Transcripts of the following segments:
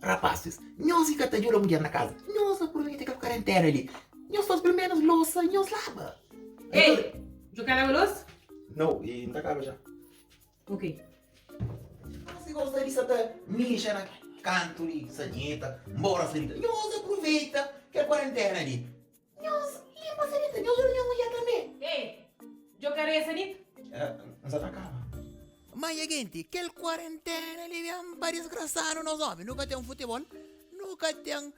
Rapazes, nós fica até de uma mulher na casa. Nós aproveita que a quarentena ali. Nós faz pelo menos louça, nós lava. Ei, jogar na louça? Não, e não acaba já. Ok. Se gosta disso até mixa na canto ali, sanita, embora sanita. Nós aproveita que a quarentena ali. Nós limpa a sanita, nós olhamos a mulher também. Ei, jogar essa nit? Mas acaba. Mas, gente, que quarentena ali vem para desgraçado nós homens. Nunca tem futebol, nunca tem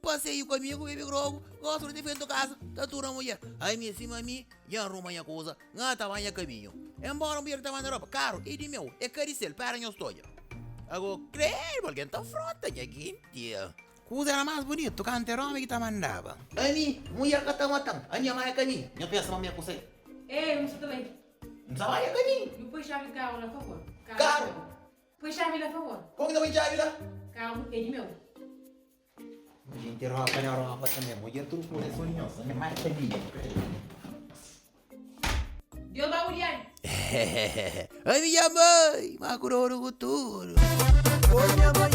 passeio comigo, bebe grogo, gosto de frente casa, tá tudo mulher. Aí, minha cima, já arruma minha coisa, ngata vai caminho. Embora mulher tá mandando roupa, caro, e de meu, é caricel, para nós todos. Agora, creio, alguém tá frota, gente. Coisa era mais bonito, cante homem que tá mandava. Aí, mulher que tá matando, a minha mãe é caminho. Minha peça não me acusa. Ei, não sei também. Não sabe, é caminho. Eu pus chave de carro lá, por favor. Carro? Pus chave lá, por favor. Como que não me chave lá? Carro, é de meu. Gente, roupa também. Mulher tudo por isso, nossa, minha mãe é caminho. Deu uma mulher. Ai, minha mãe, macurou no futuro. Oi, minha mãe,